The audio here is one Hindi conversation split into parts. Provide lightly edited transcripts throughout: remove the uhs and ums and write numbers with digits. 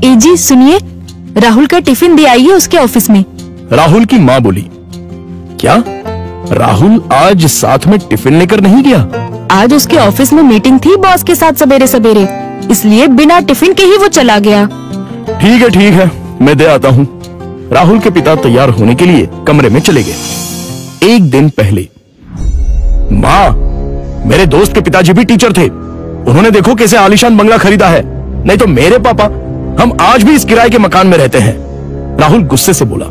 जी सुनिए, राहुल का टिफिन दे आइए उसके ऑफिस में। राहुल की माँ बोली, क्या राहुल आज साथ में टिफिन लेकर नहीं गया? आज उसके ऑफिस में मीटिंग थी बॉस के साथ सवेरे सवेरे, इसलिए बिना टिफिन के ही वो चला गया। ठीक है, मैं दे आता हूँ। राहुल के पिता तैयार होने के लिए कमरे में चले गए। एक दिन पहले, माँ, मेरे दोस्त के पिताजी भी टीचर थे। उन्होंने देखो कैसे आलीशान बंगला खरीदा है। नहीं तो मेरे पापा, हम आज भी इस किराए के मकान में रहते हैं। राहुल गुस्से से बोला।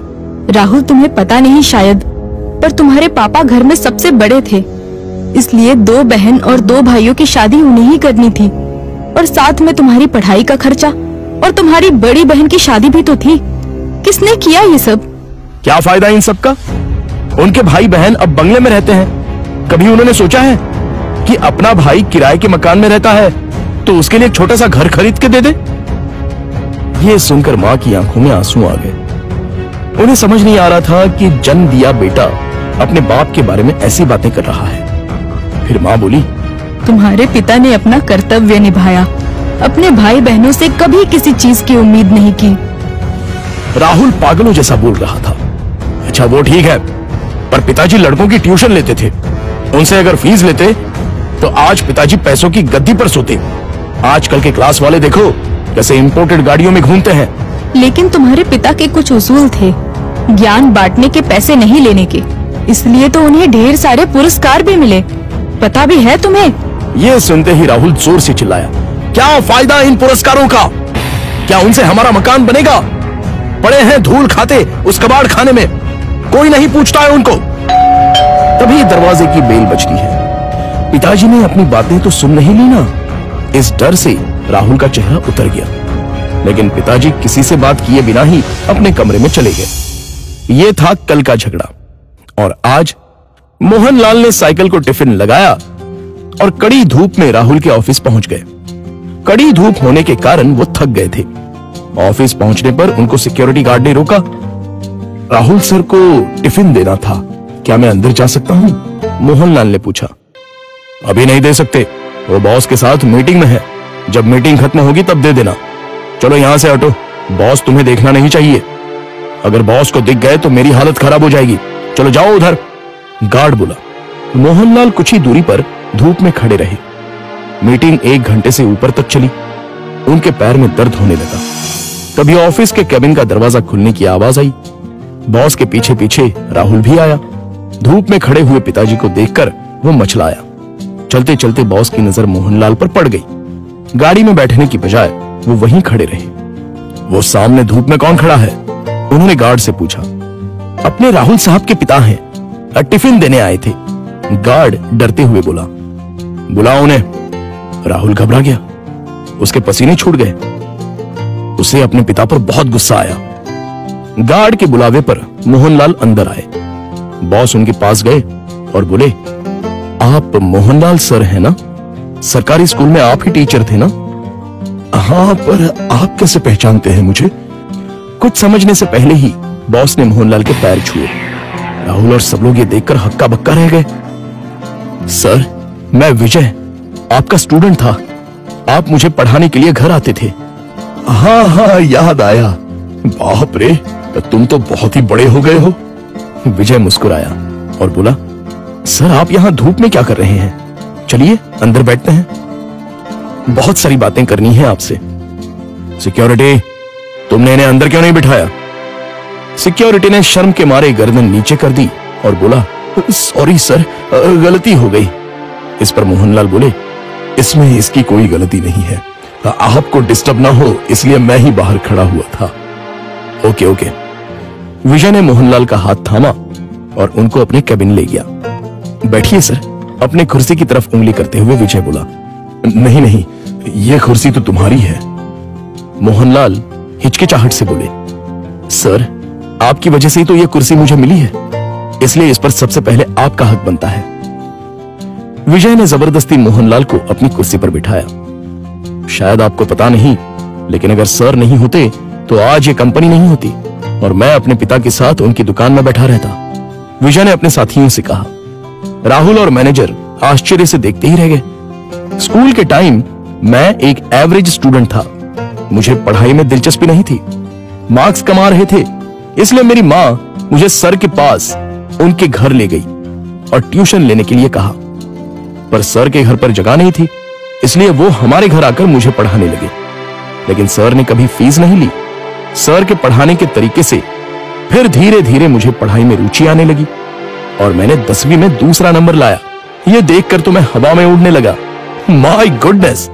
राहुल, तुम्हें पता नहीं शायद, पर तुम्हारे पापा घर में सबसे बड़े थे, इसलिए 2 बहन और 2 भाइयों की शादी उन्हें ही करनी थी, और साथ में तुम्हारी पढ़ाई का खर्चा, और तुम्हारी बड़ी बहन की शादी भी तो थी। किसने किया ये सब? क्या फायदा इन सब का? उनके भाई बहन अब बंगले में रहते हैं। कभी उन्होंने सोचा है कि अपना भाई किराए के मकान में रहता है तो उसके लिए एक छोटा सा घर खरीद के दे दे? ये सुनकर माँ की आंखों में आंसू आ गए। उन्हें समझ नहीं आ रहा था कि जन्म दिया बेटा अपने बाप के बारे में ऐसी बातें कर रहा है। फिर माँ बोली, तुम्हारे पिता ने अपना कर्तव्य निभाया, अपने भाई बहनों से कभी किसी चीज की उम्मीद नहीं की। राहुल पागलों जैसा बोल रहा था। अच्छा वो ठीक है, पर पिताजी लड़कों की ट्यूशन लेते थे। उनसे अगर फीस लेते तो आज पिताजी पैसों की गद्दी पर सोते। आजकल के क्लास वाले देखो कैसे इंपोर्टेड गाड़ियों में घूमते हैं। लेकिन तुम्हारे पिता के कुछ उसूल थे, ज्ञान बांटने के, पैसे नहीं लेने के, इसलिए तो उन्हें ढेर सारे पुरस्कार भी मिले। पता भी है तुम्हें? ये सुनते ही राहुल जोर से चिल्लाया, क्या फायदा इन पुरस्कारों का? क्या उनसे हमारा मकान बनेगा? पड़े हैं धूल खाते उस कबाड़ खाने में, कोई नहीं पूछता है उनको। तभी दरवाजे की बेल बजती है। पिताजी ने अपनी बातें तो सुन नहीं ली ना। इस डर से राहुल का चेहरा उतर गया, लेकिन पिताजी किसी से बात किए बिना ही अपने कमरे में चले गए। ये था कल का झगड़ा। और आज मोहनलाल ने साइकिल को टिफिन लगाया और कड़ी धूप में राहुल के ऑफिस पहुंच गए। कड़ी धूप होने के कारण वो थक गए थे। ऑफिस पहुंचने पर उनको सिक्योरिटी गार्ड ने रोका। राहुल सर को टिफिन देना था, क्या मैं अंदर जा सकता हूं? मोहनलाल ने पूछा। अभी नहीं दे सकते, वो बॉस के साथ मीटिंग में है। जब मीटिंग खत्म होगी तब दे देना। चलो यहां से हटो, बॉस तुम्हें देखना नहीं चाहिए। अगर बॉस को दिख गए तो मेरी हालत खराब हो जाएगी। चलो जाओ उधर, गार्ड बोला। मोहनलाल कुछ ही दूरी पर धूप में खड़े रहे। मीटिंग 1 घंटे से ऊपर तक चली। उनके पैर में दर्द होने लगा। तभी ऑफिस के केबिन का दरवाजा खुलने की आवाज आई। बॉस के पीछे पीछे राहुल भी आया। धूप में खड़े हुए पिताजी को देखकर वो मचलाया। चलते चलते बॉस की नजर मोहनलाल पर पड़ गई। गाड़ी में बैठने की बजाय वो वहीं खड़े रहे। वो सामने धूप में कौन खड़ा है? उन्होंने गार्ड से पूछा। अपने राहुल साहब के पिता हैं, टिफिन देने आए थे। गार्ड डरते हुए बोला। बुलाओ उन्हें। राहुल घबरा गया, उसके पसीने छूट गए। उसे अपने पिता पर बहुत गुस्सा आया। गार्ड के बुलावे पर मोहनलाल अंदर आए। बॉस उनके पास गए और बोले, आप मोहनलाल सर हैं ना? सरकारी स्कूल में आप ही टीचर थे ना? हाँ, पर आप कैसे पहचानते हैं मुझे? कुछ समझने से पहले ही बॉस ने मोहनलाल के पैर छुए। राहुल और सब लोग ये देखकर हक्का बक्का रह गए। सर, मैं विजय, आपका स्टूडेंट था। आप मुझे पढ़ाने के लिए घर आते थे। हाँ, याद आया। बाप रे, तुम तो बहुत ही बड़े हो गए हो। विजय मुस्कुराया और बोला, सर आप यहाँ धूप में क्या कर रहे हैं? चलिए अंदर बैठते हैं, बहुत सारी बातें करनी है आपसे। सिक्योरिटी, तुमने इन्हें अंदर क्यों नहीं बिठाया? सिक्योरिटी ने शर्म के मारे गर्दन नीचे कर दी और बोला, सॉरी सर, गलती हो गई। इस पर मोहनलाल बोले, इसमें इसकी कोई गलती नहीं है, आपको डिस्टर्ब ना हो इसलिए मैं ही बाहर खड़ा हुआ था। ओके। विजय ने मोहनलाल का हाथ थामा और उनको अपने केबिन ले गया। बैठिए सर, अपने कुर्सी की तरफ उंगली करते हुए विजय बोला। नहीं, ये कुर्सी तो तुम्हारी है। मोहनलाल हिचकिचाहट से बोले, सर आपकी वजह से ही तो ये कुर्सी मुझे मिली है, इसलिए इस पर सबसे पहले आपका हक बनता है। विजय ने जबरदस्ती मोहनलाल को अपनी कुर्सी पर बिठाया। शायद आपको पता नहीं, लेकिन अगर सर नहीं होते तो आज ये कंपनी नहीं होती और मैं अपने पिता के साथ उनकी दुकान में बैठा रहता, विजय ने अपने साथियों से कहा। राहुल और मैनेजर आश्चर्य से देखते ही रह गए। स्कूल के टाइम मैं एक एवरेज स्टूडेंट था। मुझे पढ़ाई में दिलचस्पी नहीं थी। मार्क्स कमा रहे थे, इसलिए मेरी माँ मुझे सर के पास उनके घर ले गई और ट्यूशन लेने के लिए कहा। पर सर के घर पर जगह नहीं थी, इसलिए वो हमारे घर आकर मुझे पढ़ाने लगे। लेकिन सर ने कभी फीस नहीं ली। सर के पढ़ाने के तरीके से फिर धीरे धीरे मुझे पढ़ाई में रुचि आने लगी और मैंने 10वीं में दूसरा नंबर लाया। ये देखकर तो मैं हवा में उड़ने लगा। My goodness!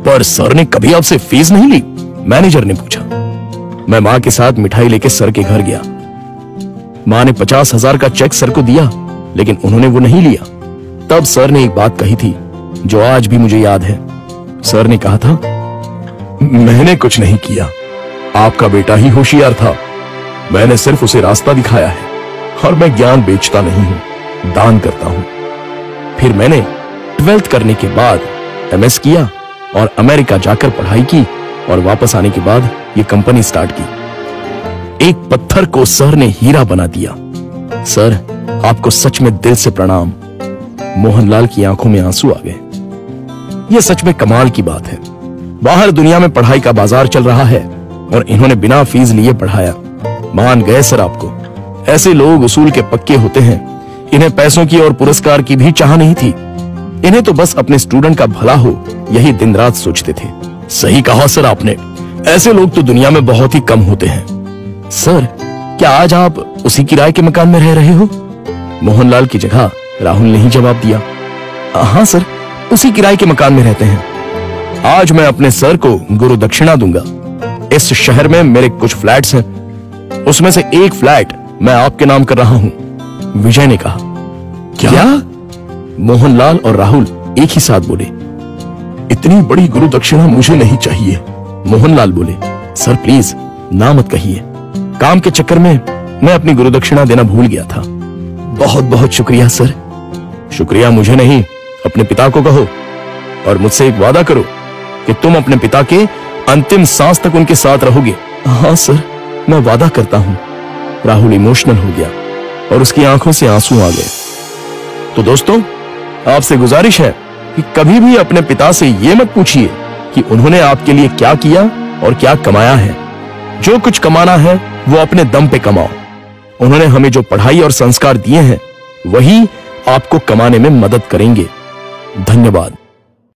पर सर ने कभी आपसे फीस नहीं ली? मैनेजर ने पूछा। मैं मां के साथ मिठाई लेके सर के घर गया। मां ने 50,000 का चेक सर को दिया, लेकिन उन्होंने वो नहीं लिया। तब सर ने एक बात कही थी जो आज भी मुझे याद है। सर ने कहा था, मैंने कुछ नहीं किया, आपका बेटा ही होशियार था। मैंने सिर्फ उसे रास्ता दिखाया है और मैं ज्ञान बेचता नहीं हूं, दान करता हूं। फिर मैंने 12th करने के बाद MS किया और अमेरिका जाकर पढ़ाई की और वापस आने के बाद ये कंपनी स्टार्ट की। एक पत्थर को सर ने हीरा बना दिया। सर, आपको सच में दिल से प्रणाम। मोहनलाल की आंखों में आंसू आ गए। यह सच में कमाल की बात है। बाहर दुनिया में पढ़ाई का बाजार चल रहा है और इन्होंने बिना फीस लिए पढ़ाया। मान गए सर आपको। ऐसे लोग उसूल के पक्के होते हैं। इन्हें पैसों की और पुरस्कार की भी चाह नहीं थी। इन्हें तो बस अपने स्टूडेंट का भला हो, यही दिन रात सोचते थे। सही कहा सर आपने। ऐसे लोग तो दुनिया में बहुत ही कम होते हैं। सर, क्या आज आप उसी किराए के मकान में रह रहे हो? मोहनलाल की जगह राहुल ने ही जवाब दिया। हाँ सर, उसी किराए के मकान में रहते हैं। आज मैं अपने सर को गुरु दक्षिणा दूंगा। इस शहर में मेरे कुछ फ्लैट्स हैं, उसमें से एक फ्लैट मैं आपके नाम कर रहा हूं, विजय ने कहा। क्या? मोहनलाल और राहुल एक ही साथ बोले। इतनी बड़ी गुरु दक्षिणा मुझे नहीं चाहिए। मोहनलाल बोले, सर प्लीज ना मत कहिए। काम के चक्कर में मैं अपनी गुरु दक्षिणा देना भूल गया था। बहुत बहुत शुक्रिया सर। शुक्रिया मुझे नहीं, अपने पिता को कहो और मुझसे एक वादा करो कि तुम अपने पिता के अंतिम सांस तक उनके साथ रहोगे। हाँ सर, मैं वादा करता हूं। राहुल इमोशनल हो गया और उसकी आंखों से आंसू आ गए। तो दोस्तों, आपसे गुजारिश है कि कभी भी अपने पिता से यह मत पूछिए कि उन्होंने आपके लिए क्या किया और क्या कमाया है। जो कुछ कमाना है वो अपने दम पे कमाओ। उन्होंने हमें जो पढ़ाई और संस्कार दिए हैं वही आपको कमाने में मदद करेंगे। धन्यवाद।